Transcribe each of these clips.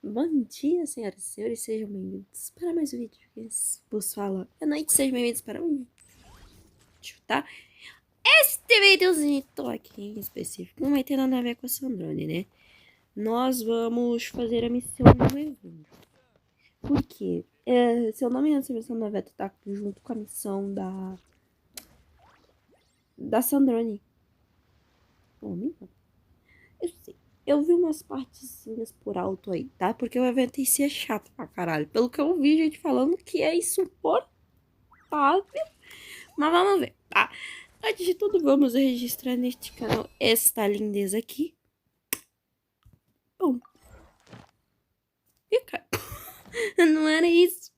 Bom dia, senhoras e senhores, sejam bem-vindos para mais um vídeo que vos fala. Boa noite, sejam bem-vindos para um vídeo, tá? Este videozinho aqui em específico não vai ter nada a ver com a Sandrone, né? Nós vamos fazer a missão do evento. Por quê? Se eu não me engano, essa missão do evento tá junto com a missão da Sandrone. Bom, não. Eu sei. Eu vi umas partezinhas por alto aí, tá? Porque o evento em si é chato pra caralho. Pelo que eu vi gente falando que é insuportável. Mas vamos ver, tá? Antes de tudo, vamos registrar neste canal esta lindeza aqui. Bom. Fica. Não era isso.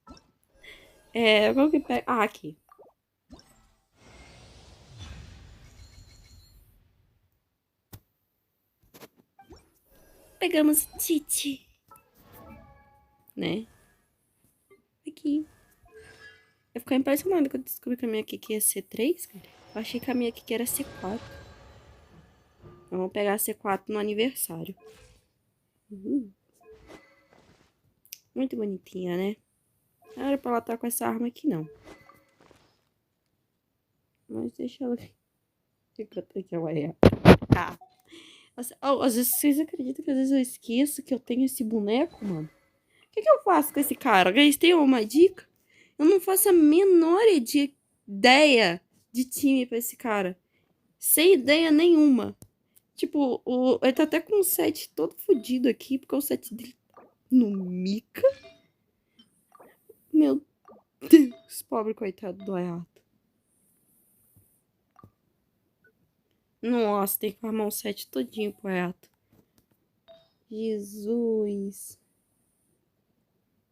Qual que pega? Ah, aqui. Pegamos Titi. Né? Aqui. Eu fiquei impressionada quando descobri que a minha aqui ia ser 3, cara. Eu achei que a minha aqui era C4. Vamos pegar a C4 no aniversário. Muito bonitinha, né? Não era pra ela estar com essa arma aqui, não. Mas deixa ela... Fica até que ela é. Ah. Às vezes vocês acreditam que às vezes eu esqueço que eu tenho esse boneco, mano? O que eu faço com esse cara? Vocês têm uma dica? Eu não faço a menor ideia de time pra esse cara. Sem ideia nenhuma. Tipo, ele tá até com o set todo fodido aqui, porque o set dele no Mika. Meu Deus, pobre coitado do Ayato. Nossa, tem que armar o set todinho pro Ayato. Jesus.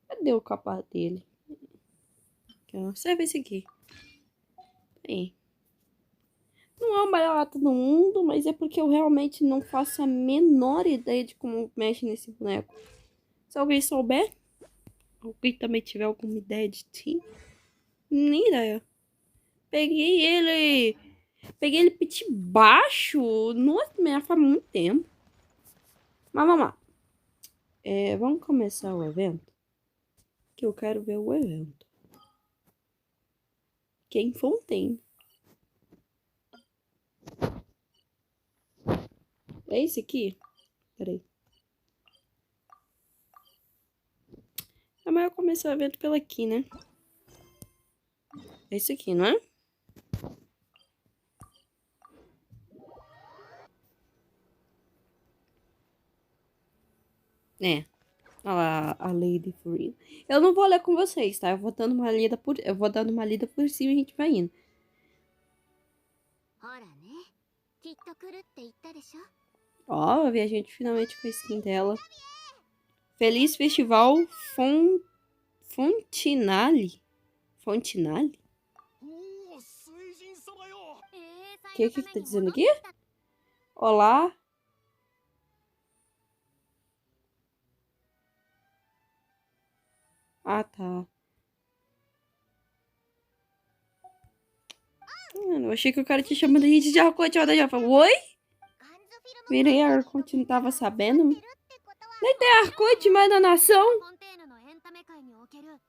Cadê o capa dele? Serve esse aqui. Aí. Não é o melhor ato do mundo, mas é porque eu realmente não faço a menor ideia de como mexe nesse boneco. Se alguém souber, alguém também tiver alguma ideia de time, nem ideia. Peguei ele. Peguei ele pit baixo. Nossa, faz muito tempo. Mas vamos lá. Vamos começar o evento. Que eu quero ver o evento. Quem Fontaine. É esse aqui? Peraí. É melhor começar o evento pelo aqui, né? É esse aqui, não é? É. Olha lá, a Lady Free. Eu não vou ler com vocês, tá? Eu vou dando uma lida por cima e a gente vai indo. Ó, a viajante finalmente com a skin dela. Feliz Festival Fontinale. Fontinale? O que tá dizendo aqui? Olá. Ah, tá. Eu achei que o cara tinha chamado a gente de Arcote. Ela já falou, oi? Virei a Arcote, não tava sabendo. Nem tem Arcote mais na nação.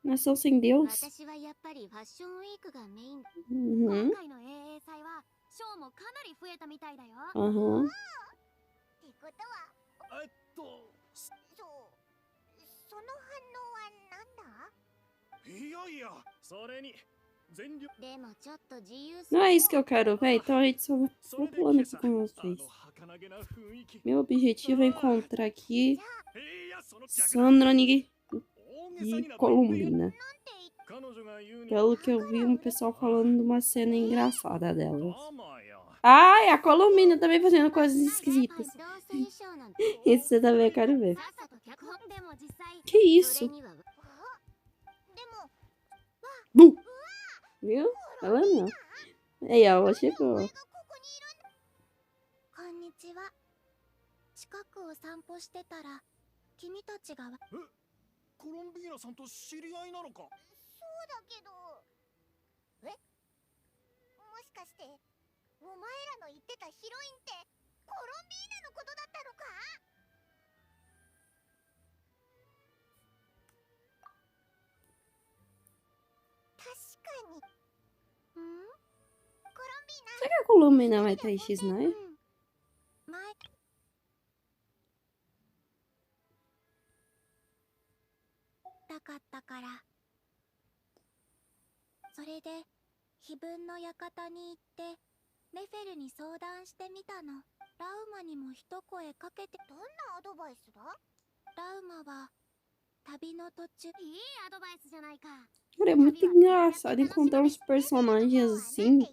Nação sem Deus. Uhum. Uhum. Não é isso que eu quero ver, então a gente só vai pulando aqui com vocês. Meu objetivo é encontrar aqui Sandrone e Columbina. Pelo que eu vi, um pessoal falando de uma cena engraçada delas. Ah, é a Columbina também fazendo coisas esquisitas. Isso eu também quero ver. Que isso? Viu? Ela não. Aí, ó, ela chegou. Será que a Colomina vai estar em X9? たかったから。それで、碑文の館に行って、ネフェルに相談してみたの。ラウマにも一声かけて。どんなアドバイスだ？ラウマは、旅の途中。いいアドバイスじゃないか。Cara, é muito engraçado encontrar uns personagens assim.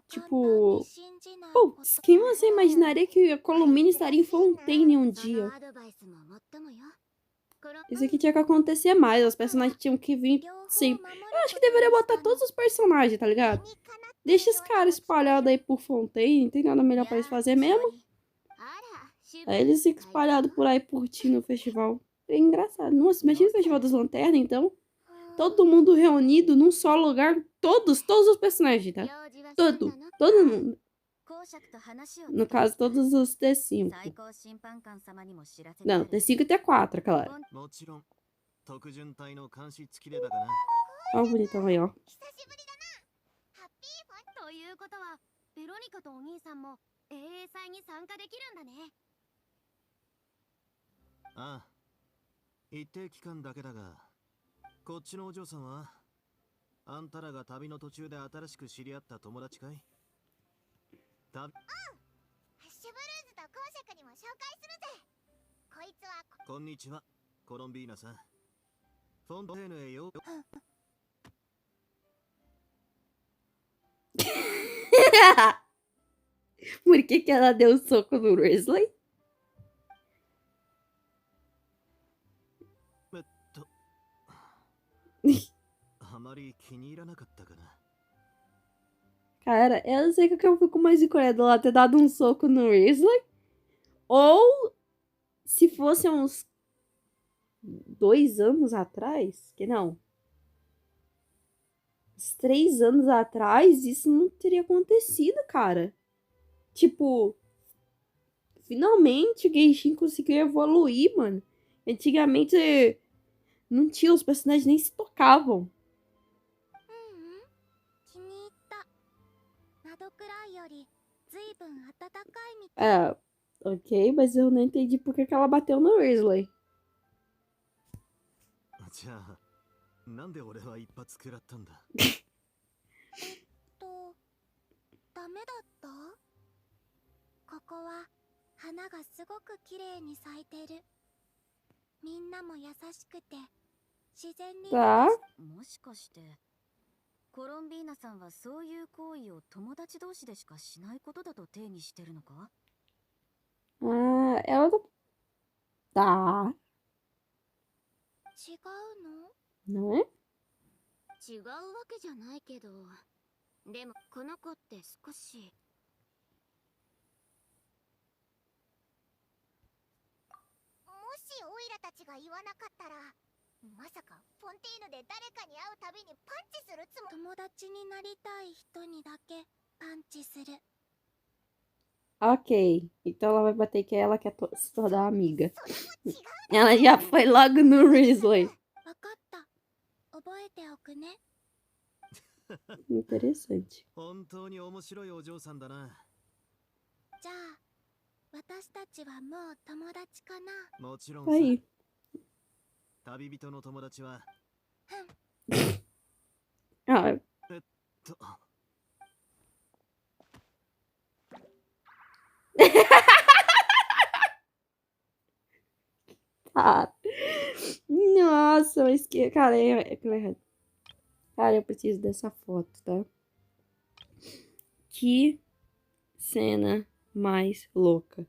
Tipo, putz, quem você imaginaria que a Colomina estaria em Fontaine um dia? Isso aqui tinha que acontecer mais, os personagens tinham que vir sempre. Eu acho que deveria botar todos os personagens, tá ligado? Deixa esse cara espalhado aí por Fontaine, não tem nada melhor pra eles fazer mesmo. Aí eles ficam espalhados por aí curtindo o festival. É engraçado. Nossa, imagina o Festival das Lanternas, então. Todo mundo reunido num só lugar. Todos os personagens, tá? Todo mundo. No caso, todos os T5. Não, T5 e T4, claro. Ó o bonitão aí, ó. ということは、ベロニカとお兄さんも英英祭に参加できるんだね。ああ、一定期間だけだが、こっちのお嬢さんはあんたらが旅の途中で新しく知り合った友達かい？うん、ハッシュブルーズと公爵にも紹介するぜ。こいつはこんにちは、コロンビーナさん。フォンテーヌへよう。Por que que ela deu um soco no Weasley? あまり気に入らなかったかな。 Cara, eu não sei o que eu fico mais incrédula ela ter dado um soco no Weasley. Ou se fosse uns 2 anos atrás, que não. Uns 3 anos atrás, isso não teria acontecido, cara. Tipo, finalmente o Genshin conseguiu evoluir, mano. Antigamente não tinha, os personagens nem se tocavam. É, ok, mas eu não entendi por que ela bateu no Weasley. じゃあ、なんで俺は一発食らったんだ？ダメだった？ここは花がすごく綺麗に咲いてる。みんなも優しくて自然に。Tá. もしかしてコロンビーナさんはそういう行為を友達同士でしかしないことだと定義してるのか？ Ah, ela não. Tá. 違うNão の？ é? 違うわけじゃないけど、でもこの子って少し。もしオイラたちが言わなかったら、まさかフォンティーヌで誰かに会うたびにパンチするつもり。友達になりたい人にだけパンチする。 Ok. Então ela vai bater que ela quer se tornar amiga. Ela já foi logo no Weasley. わかった。覚えておくね。 Interessante. 本当に面白いお嬢さんだな。じゃあ、私たちはもう友達かな？もちろんさ。Aí. 旅人の友達は。Ah, と。tá. Nossa, mas que. Cara, cara, eu preciso dessa foto, tá? Que cena mais louca.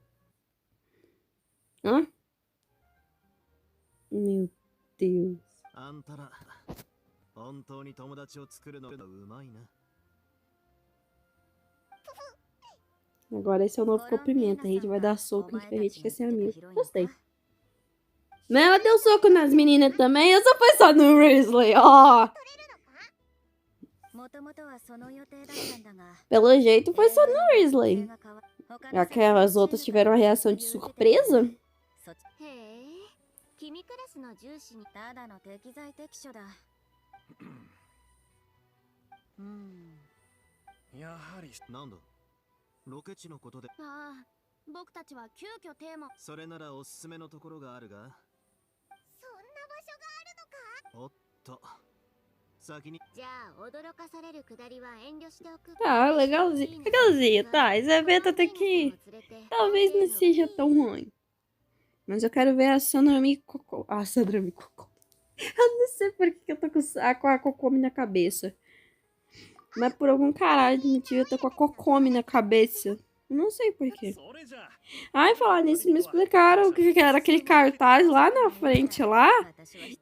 Hã? Meu Deus. あんたら、本当に友達を作るのがうまいな。 Agora esse é o novo comprimento. A gente vai dar soco em que a gente quer ser amigo. Gostei. Mas ela deu soco nas meninas também. Eu só foi só no Weasley. Ó. Pelo jeito foi só no Weasley. Aquelas outras tiveram uma reação de surpresa. へえ、君クラスの重視にただの適材適所だ。やはりなんだロケ地のことで。ああ、僕たちは急遽テーマ。それならおすすめのところがあるが。そんな場所があるのか。おっと先に。じゃあ驚かされるくだりは遠慮しておく。 Ah, legalzinho. Legalzinho, tá. Esse evento até que talvez não seja tão ruim. Mas eu quero ver a Sanami Cocô. Ah, Sanami Cocô. Eu não sei por que eu tô com a Kokomi na cabeça. Mas por algum caralho de motivo eu tô com a Kokomi na cabeça. Não sei por quê. それじゃ。 Ai, falar nisso, me explicaram o que era aquele cartaz lá na frente lá.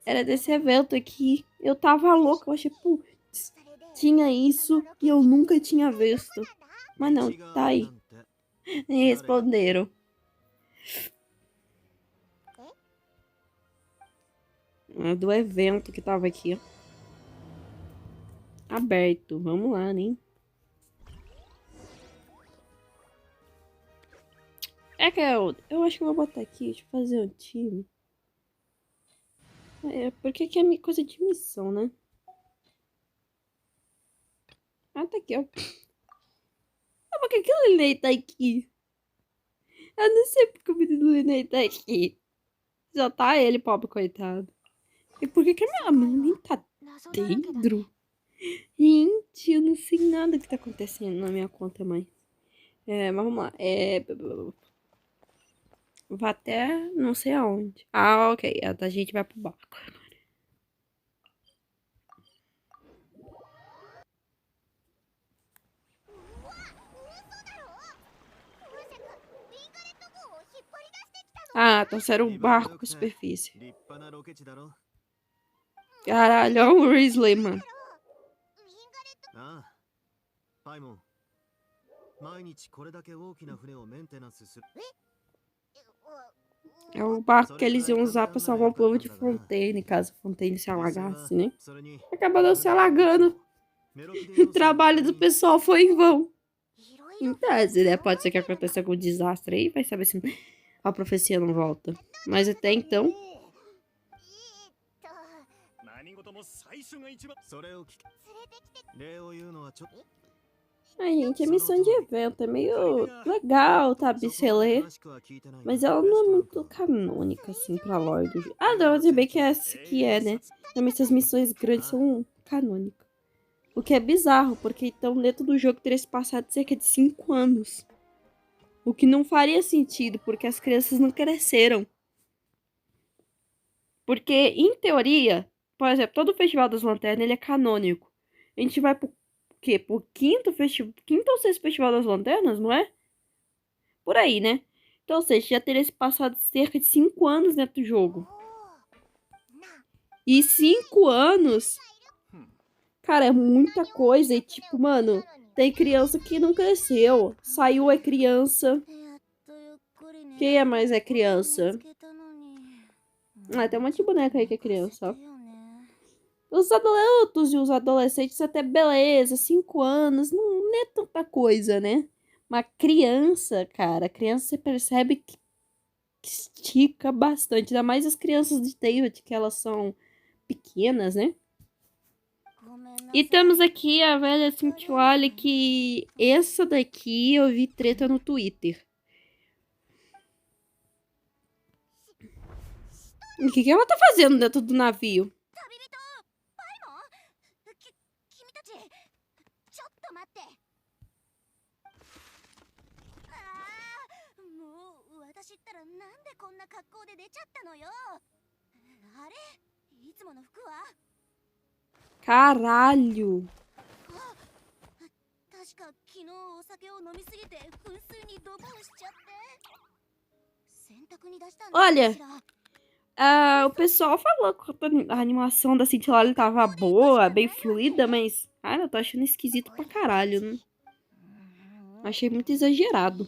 Era desse evento aqui. Eu tava louca, eu achei, putz, tinha isso e eu nunca tinha visto. Mas não, tá aí. Nem responderam. Do evento que tava aqui. Aberto. Vamos lá, né? É que eu acho que eu vou botar aqui, deixa eu fazer um time. É, porque aqui é coisa de missão, né? Ah, tá aqui, ó. Ah, por que que o Linei tá aqui? Eu não sei porque o menino Linei tá aqui. Já tá ele, pobre coitado. E por que que a minha mãe nem tá dentro? Gente, eu não sei nada que tá acontecendo na minha conta, mãe. É, mas vamos lá. Vai até não sei aonde. Ah, ok. A gente vai pro barco. Ah, trouxeram um barco com superfície. 立派なロケ地だろ。 Caralho, olha o Weasley, mano. ああパイモン毎日これだけ大きな船をメンテナンスする。 É o barco que eles iam usar pra salvar o povo de Fontaine, caso Fontaine se alagasse, né? Acabou não se alagando. O trabalho do pessoal foi em vão. Em tese, né? Pode ser que aconteça algum desastre aí, vai saber se a profecia não volta. Mas até então... 何事も最初が一番。それを聞く。礼を言うのはちょっと。 Ai, gente, a missão de evento é meio legal, sabe? Se ler. Mas ela não é muito canônica, assim, pra lore do jogo. Ah, não, se bem que essa aqui é, né? Também essas missões grandes são canônicas. O que é bizarro, porque então dentro do jogo teria se passado cerca de 5 anos. O que não faria sentido, porque as crianças não cresceram. Porque, em teoria, por exemplo, todo o Festival das Lanternas ele é canônico. A gente vai pro quê? Pro quinto ou sexto Festival das Lanternas, não é? Por aí, né? Então, ou seja, já teria se passado cerca de 5 anos dentro do jogo. E 5 anos... Cara, é muita coisa. E tipo, mano, tem criança que não cresceu. Saiu é criança. Quem é mais é criança? Ah, tem um monte de boneca aí que é criança, ó. Os adultos e os adolescentes até beleza, 5 anos, não é tanta coisa, né? Uma criança, cara, criança você percebe que estica bastante. Ainda mais as crianças de David, que elas são pequenas, né? E temos aqui a velha Cintiwale, que essa daqui eu vi treta no Twitter. O que ela tá fazendo dentro do navio? Caralho! Olha, o pessoal falou que a animação da Cintiwale tava boa, bem fluida, mas... Cara, eu tô achando esquisito pra caralho, né? Achei muito exagerado.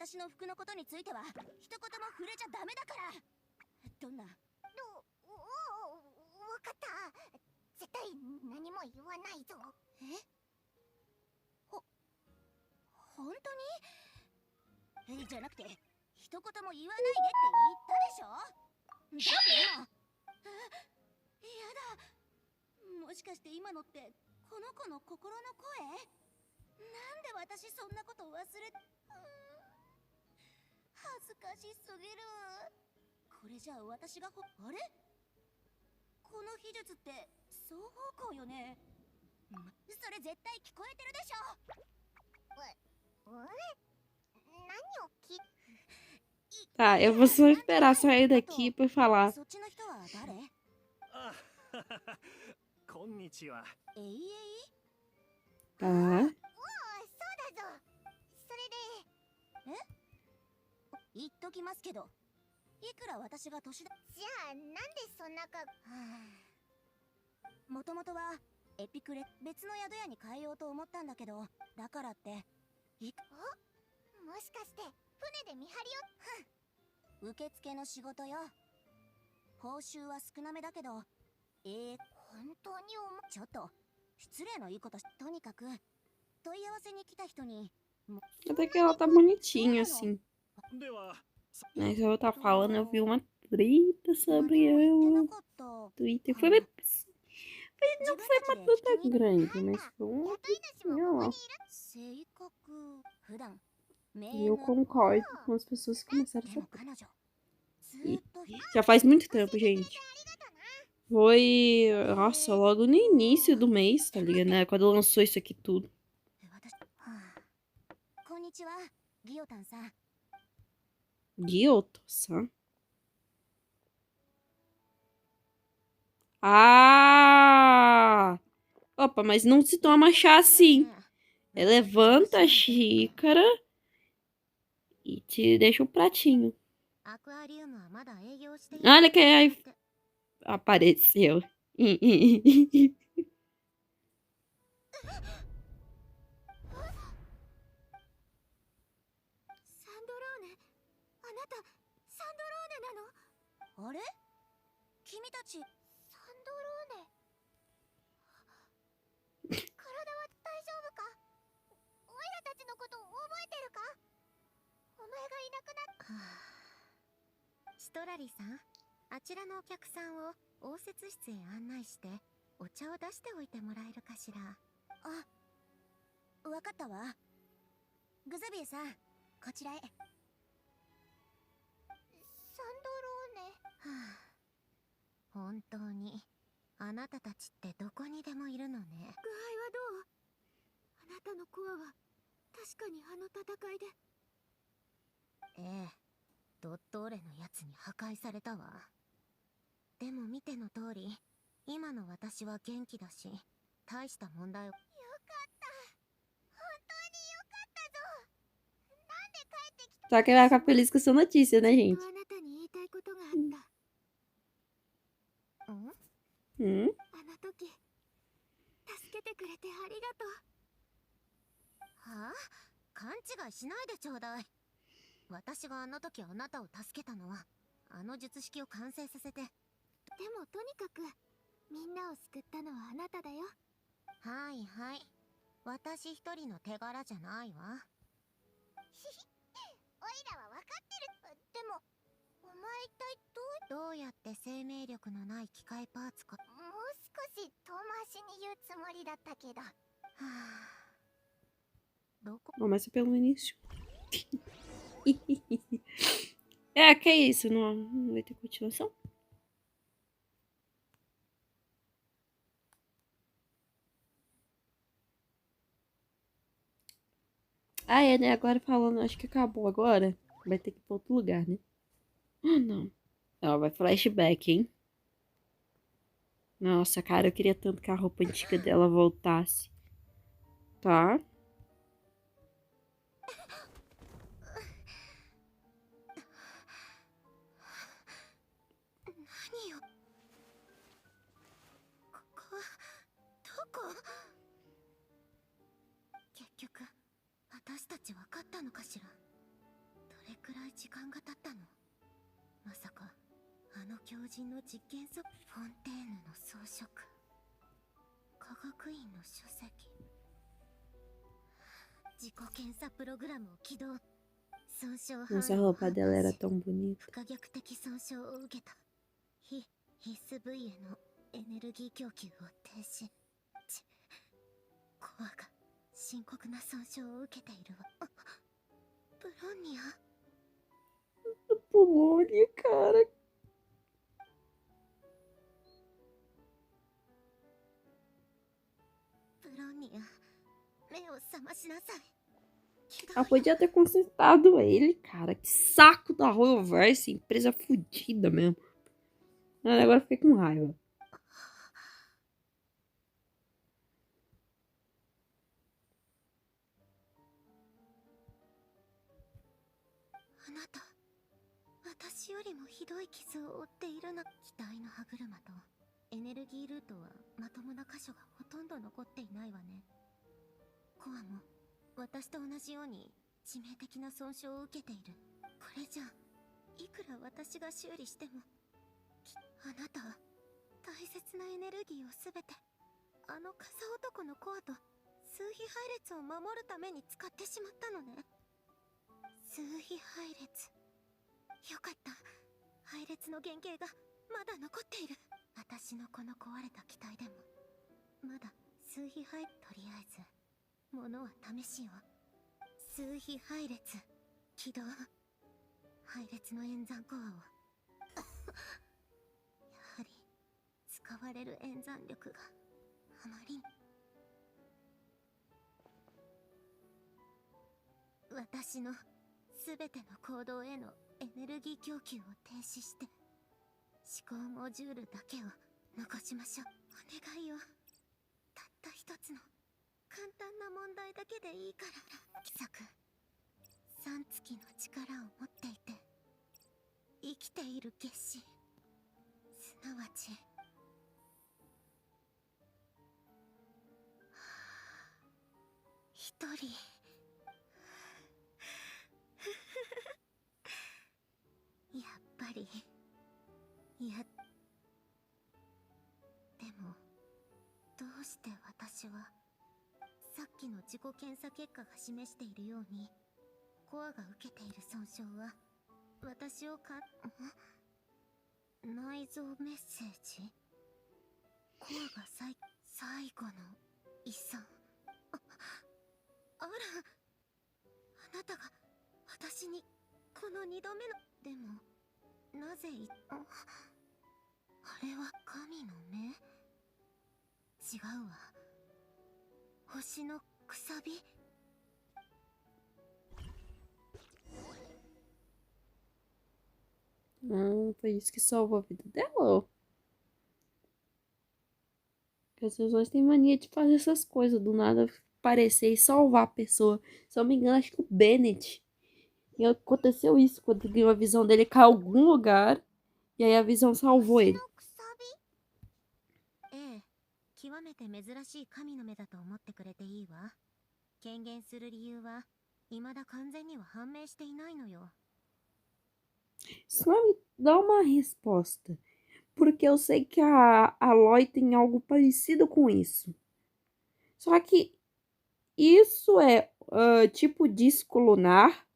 私の服のことについては一言も触れちゃダメだから。どんな？わかった。絶対何も言わないぞ。え？本当に？じじゃなくて一言も言わないでって言ったでしょ。だって今やだ、もしかして今のってこの子の心の声？なんで私そんなこと忘れ恥ずかしすぎる。これじゃあ私があれ、この秘術って双方向よね。それ絶対聞こえてるでしょ。何を聞 Tá, eu vou só esperar sair daqui pra falar. そっちの人は誰？あこんにちは。えいえい？ Tá. そうだぞ。それで言っときますけど、いくら私が年だ、じゃあなんでそんなか。もともとはエピクレ別の宿屋に変えようと思ったんだけど、だからってもしかして船で見張りを受付の仕事よ。報酬は少なめだけど、本当にちょっと失礼のいいこととにかく問い合わせに来た人に Até que ela tá bonitinha, assim. では、 Mas eu tá falando, eu vi uma treta sobre ela no Twitter. Foi, não foi uma treta grande, mas foi uma tretinha lá. E eu concordo com as pessoas que começaram essa treta. E já faz muito tempo, gente. Foi, nossa, logo no início do mês, tá ligado, né? Quando lançou isso aqui tudo. こんにちは、ギオタンさん。 Gyoto-san? Ah! Opa, mas não se toma chá assim. Levanta a xícara e te deixa o pratinho. Olha quem aí apareceu. あれ、君たちサンドローネ。体は大丈夫か？オイラたちのこと覚えてるか？お前がいなくなっストラリさん、あちらのお客さんを応接室へ案内してお茶を出しておいてもらえるかしら。わかったわ。グザビエさん、こちらへ。サンドローネ。本当にあなたたちってどこにでもいるのね。具合はどう？あなたのコアは確かにあの戦いで。ええ、ドットーレのやつに破壊されたわ。でも見ての通り、今の私は元気だし、大した問題を。よかった。本当によかったぞ。なんで帰ってきた？ Só que vai ficar feliz com essa notícia, né, gente? あなたに言いたいことがあった。あの時助けてくれてありがとう。はあ？勘違いしないでちょうだい。私があの時あなたを助けたのはあの術式を完成させて。でもとにかくみんなを救ったのはあなただよ。はいはい、私一人の手柄じゃないわ。おいらは分かってる。でもお前一体どうやって生命力のない機械パーツか。もう少し遠回しに言うつもりだったけど。はあ、どこ？ Começa pelo início. É, que é isso? Não vai ter continuação? Ah, é, né? Agora falando, acho que acabou agora. Vai ter que ir pra outro lugar, né? Ah, não. Ó, vai flashback, hein? Nossa, cara, eu queria tanto que a roupa antiga dela voltasse. Tá?結局私たち分かったのかしら。どれくらい時間が経ったの？まさかあの狂人の実験フォンテーヌの装飾、科学院の書籍、自己検査プログラムを起動。損傷 Nossa, a 範囲を roupa 判 dela 断 era し tão bonita. 不可逆的損傷を受けた必須部位へのエネルギー供給を停止。コアが深刻な損傷を受けているわ。ブロンニア Polônia, cara. ブロンニア目を覚ましなさい。 Ela podia ter consertado ele, cara. Que saco da Royalverse, empresa fodida mesmo. Agora eu fiquei com raiva. あなた、私よりもひどい傷を負っているな。機体の歯車とエネルギールートはまともな箇所がほとんど残っていないわね。コアも私と同じように致命的な損傷を受けている。これじゃいくら私が修理しても、あなたは大切なエネルギーをすべてあの傘男のコアと数比配列を守るために使ってしまったのね。数比配列、よかった。配列の原型がまだ残っている。私のこの壊れた機体でもまだ数比配、とりあえず物は試しよう。数比配列起動。配列の演算コアをやはり使われる演算力があまりに。私のすべての行動へのエネルギー供給を停止して思考モジュールだけを残しましょう。お願いよ。たった一つの簡単な問題だけでいいから。貴作、3月の力を持っていて生きている月子、すなわち一人やっぱりいや、でもどうして私はさっきの自己検査結果が示しているようにコアが受けている損傷は私を内臓メッセージ。コアが最後の遺産。あら、あなたが私にこの2度目の。でもなぜあれは神の目？違うわ。星のくさび。Foi isso que salvou a vida dela? Porque as pessoas têm mania de fazer essas coisas, do nada aparecer e salvar a pessoa. Se eu não me engano, acho que o Bennett. E aconteceu isso, quando ganhou a visão dele, caiu em algum lugar, e aí a visão salvou ele. ええ、極めて珍しい神の目だと思ってくれていいわ。権限する理由は未だ完全には判明していないのよ。 Isso vai me dar uma resposta. Porque eu sei que a Aloy tem algo parecido com isso. Só que isso é tipo disco lunar.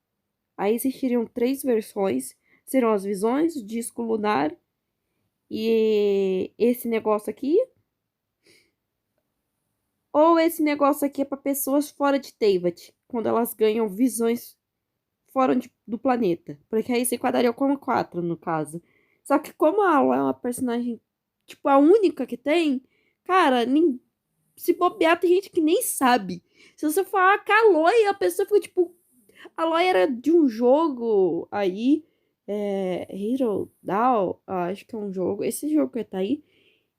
Aí existiriam 3 versões. Serão as visões, o disco lunar e esse negócio aqui. Ou esse negócio aqui é para pessoas fora de Teyvat, quando elas ganham visões fora do planeta. Porque aí se enquadraria como 4, no caso. Só que como a Aloy é uma personagem, tipo, a única que tem, cara, se bobear, tem gente que nem sabe. Se você falar que a Aloy, a pessoa fica tipo... A Aloy era de um jogo aí, Hero Down, acho que é um jogo, esse jogo que tá aí.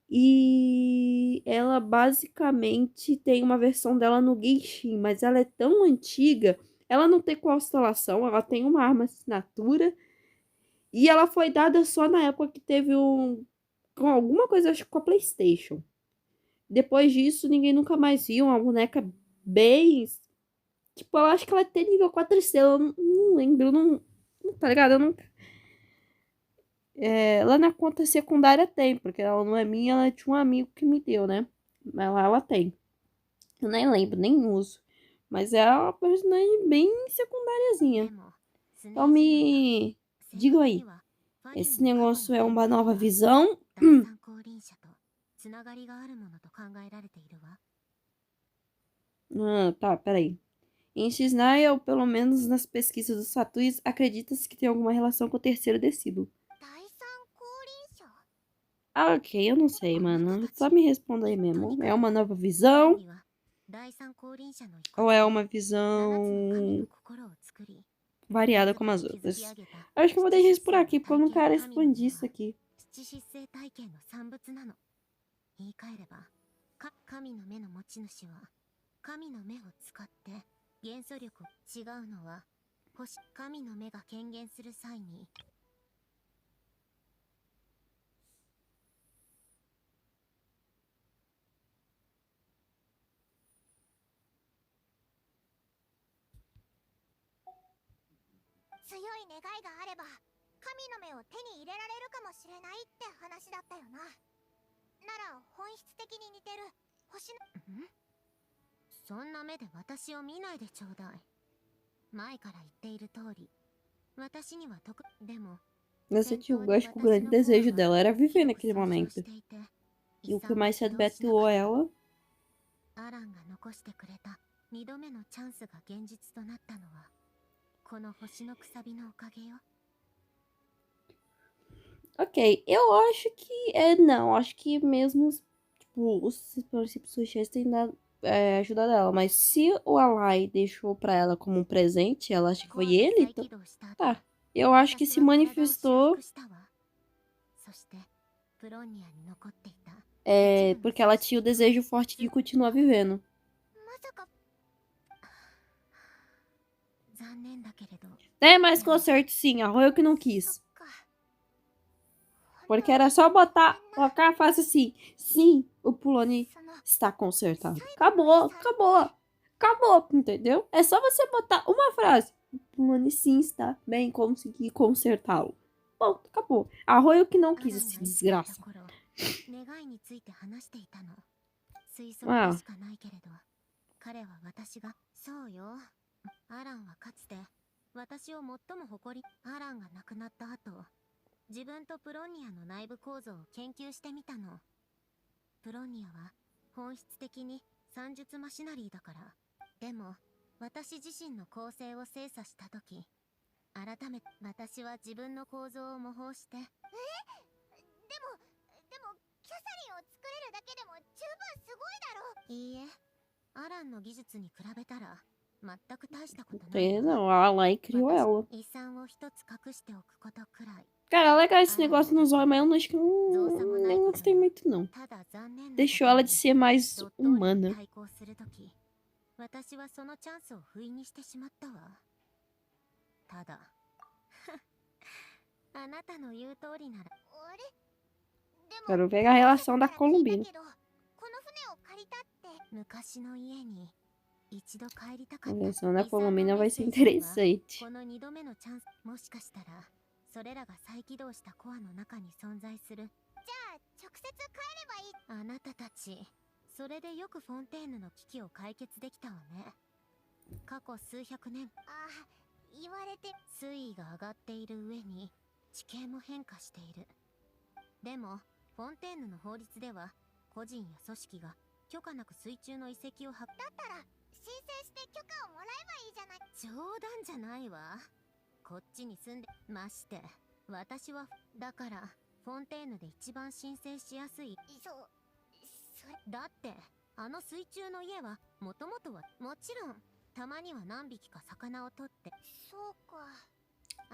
E ela basicamente tem uma versão dela no Genshin, mas ela é tão antiga, ela não tem constelação, ela tem uma arma assinatura. E ela foi dada só na época que teve com alguma coisa, acho que com a PlayStation. Depois disso, ninguém nunca mais viu uma boneca bem... Tipo, eu acho que ela tem nível 4 estrelas, eu não lembro, não, tá ligado? Eu não... lá na conta secundária tem, porque ela não é minha, ela é de um amigo que me deu, né? Mas lá ela tem. Eu nem lembro, nem uso. Mas é uma personagem bem secundariazinha. Então me digam aí, esse negócio é uma nova visão? 第三降臨者とつながりがあるものと考えられているわ。 Tá, peraí. Em X-Nine, ou pelo menos nas pesquisas dos Satuis, acredita-se que tem alguma relação com o terceiro decíduo. 第三降臨者 Ah, ok, eu não sei, mano. Só me responda aí mesmo. É uma nova visão? には第三降臨者の遺 Ou 骨 é で uma 7つの神の visão 心を作り variada como as outras? Acho que eu vou deixar isso por aqui, porque eu não quero expandir isso aqui. 七失星体験の産物なの。言い換えれば神の目の持ち主は神の目を使って元素力を違うのは神の目が権限する際に強い願いがあれば神の目を手に入れられるかもしれないって話だったよな。なら本質的に似てる星のそんな目で私を見ないでちょうだい。前から言っている通り私にはでも Nessa tio, eu acho que o grande desejo dela era viver naquele momento. E o que mais se habituou a ela アランが残してくれた2度目のチャンスが現実となったのはこの星のくさびのおかげよ。 Ok, eu acho que não, acho que mesmo tipo, os princípios sociais têm ajudado ela, mas se o Alai deixou pra ela como um presente, ela acha que foi ele, então tá. Eu acho que se manifestou そしてプロニアに残っていた porque ela tinha o desejo forte de continuar vivendo. まさか残念だけれど É, mas ficou certo sim, a Royal que não そっ quis. か Porque era só botar, colocar a face assim. Sim, o Pulone その está consertado. Acabou, acabou. Acabou, entendeu? É só você botar uma frase. O Pulone sim está bem, consegui consertá-lo. Bom, acabou. A Royal que não アラン quis が esse 生きていた desgraça. 頃願いについて話していたの。推測ああでしかないけれど彼は私がそうよ。アランはかつて私を最も誇りアランが亡くなった後自分とプロニアの内部構造を研究してみたの。プロニアは本質的に算術マシナリーだから。でも私自身の構成を精査した時改めて私は自分の構造を模倣してでもキャサリンを作れるだけでも十分すごいだろ。いいえアランの技術に比べたら全く大したことないわ。 Não, a Alai criou ela. 遺産を一つ隠しておくことくらい Cara, legal esse negócio nos olhos, mas eu não acho que não gostei muito, não. ただ残念なことに Deixou ela de ser mais ドットーリに humana. 対抗するとき私はそのチャンスを不意にしてしまったわ。ただあなたの言う通りならあれでも Quero ver a relação da Columbina. この船を借りたって昔の家に一度帰りたか A った。 relação da 遺産の Columbina メッ vai セ ser ージには interessante. この2度目のチャンスもしかしたらそれらが再起動したコアの中に存在する。じゃあ直接帰ればいい。あなたたちそれでよくフォンテーヌの危機を解決できたわね。過去数百年言われて水位が上がっている上に地形も変化している。でもフォンテーヌの法律では個人や組織が許可なく水中の遺跡をだったら申請して許可をもらえばいいじゃない。冗談じゃないわ。こっちに住んでまして私はだからフォンテーヌで一番申請しやすい。それだってあの水中の家はもともとはもちろんたまには何匹か魚を取ってそうか。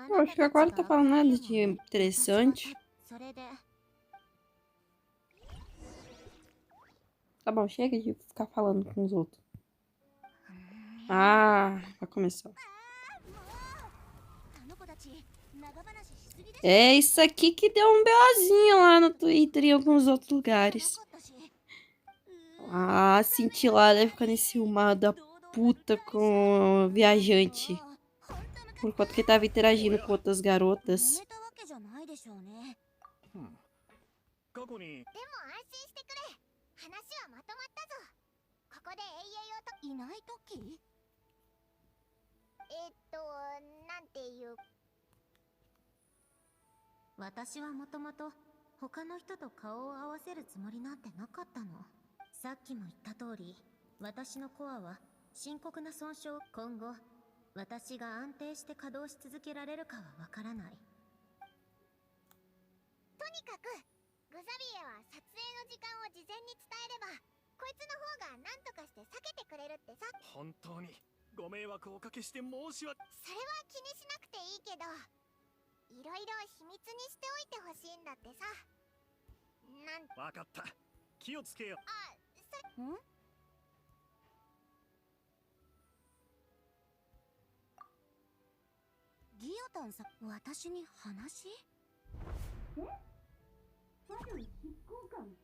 Eu acho que agora tá falando nada de interessante. それで Tá bom, chega de ficar falando com os outros. Ah, vai começar. É isso aqui que deu um BOzinho lá no Twitter e em alguns outros lugares. Ah, cintilada ficando enciumada da puta com o viajante. Por conta que tava interagindo com outras garotas. 過去にでも安心してくれ。話はまとまったぞ。ここで永遠をといないときなんていう私はもともと他の人と顔を合わせるつもりなんてなかったの。さっきも言った通り、私のコアは深刻な損傷。今後私が安定して稼働し続けられるかはわからない。とにかくグザビエは撮影の時間を事前に伝えれば、こいつの方が何とかして避けてくれるってさ。本当にご迷惑をおかけして申し訳。それは気にしなくていいけど、いろいろ秘密にしておいてほしいんだってさ。わかった。気をつけよ。ん？ギオタンさん、私に話？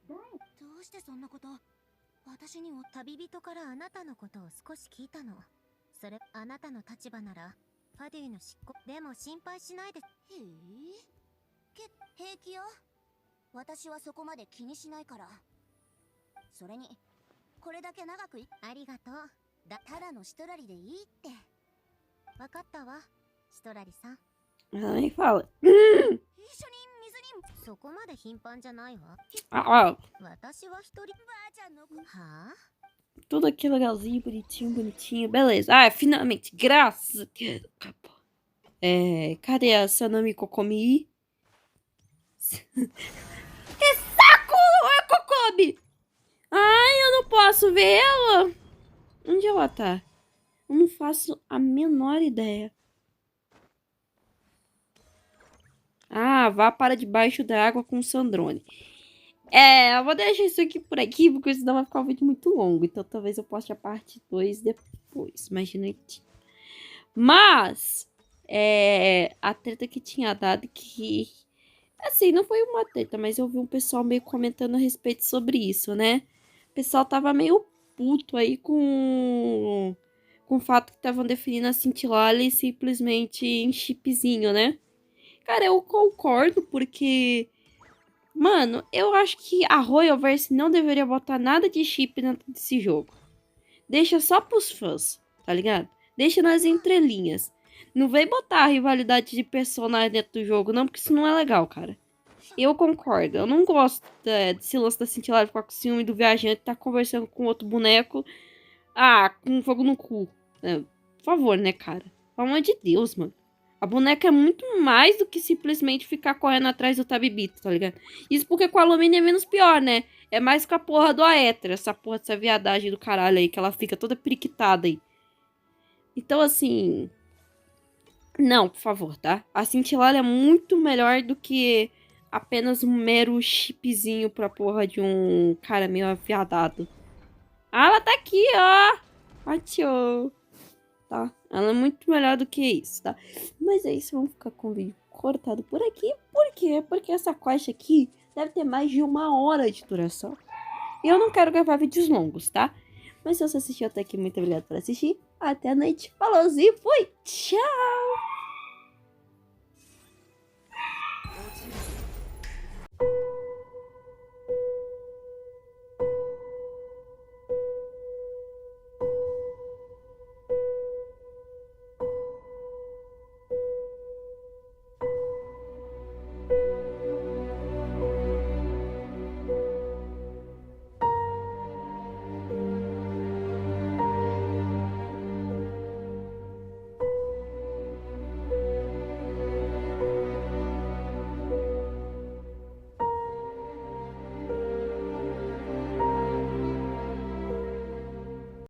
どうしてそんなこと？私にも旅人からあなたのことを少し聞いたの。それ、あなたの立場ならファデュイの執行でも心配しないで。へえ、平気よ。私はそこまで気にしないから。それにこれだけ長くありがとう。ただのシトラリでいいって。わかったわ、シトラリさん。Nem fala. 一緒に水に。そこまで頻繁じゃないわ。Ah, ó. 私は一人。ばあちゃんの。はあ？ Tudo aqui legalzinho, bonitinho, bonitinho. Beleza. Ah, finalmente. Graças a Deus. Acabou. Cadê a Sanami Kokomi? Que saco! É Kokomi! Ai, eu não posso ver ela. Onde ela tá? Eu não faço a menor ideia. Ah, vá para debaixo da água com o Sandrone. Eu vou deixar isso aqui por aqui, porque senão vai ficar um vídeo muito longo. Então talvez eu poste a parte 2 depois, mais direitinho. Mas, a treta que tinha dado que... Assim, não foi uma treta, mas eu vi um pessoal meio comentando a respeito sobre isso, né? O pessoal tava meio puto aí com o fato que estavam definindo a Cintilale simplesmente em chipzinho, né? Cara, eu concordo, porque... Mano, eu acho que a Royalverse não deveria botar nada de chip dentro desse jogo. Deixa só pros fãs, tá ligado? Deixa nas entrelinhas. Não vem botar a rivalidade de personagem dentro do jogo, não, porque isso não é legal, cara. Eu concordo. Eu não gosto desse lance da Cintilade ficar com ciúme do viajante, tá conversando com outro boneco. Ah, com fogo no cu. Por favor, né, cara? Pelo amor de Deus, mano. A boneca é muito mais do que simplesmente ficar correndo atrás do Tabibito, tá ligado? Isso porque com a Lumine é menos pior, né? É mais com a porra do Aether, essa porra dessa viadagem do caralho aí, que ela fica toda periquitada aí. Então, assim... Não, por favor, tá? A Cintilale é muito melhor do que apenas um mero chipzinho pra porra de um cara meio afiadado. Ah, ela tá aqui, ó! Achou! Tá? Ela é muito melhor do que isso, tá? Mas é isso, vamos ficar com o vídeo cortado por aqui. Por quê? Porque essa quest aqui deve ter mais de 1 hora de duração. E eu não quero gravar vídeos longos, tá? Mas se você assistiu até aqui, muito obrigado por assistir. Até a noite. Falou e fui! Tchau!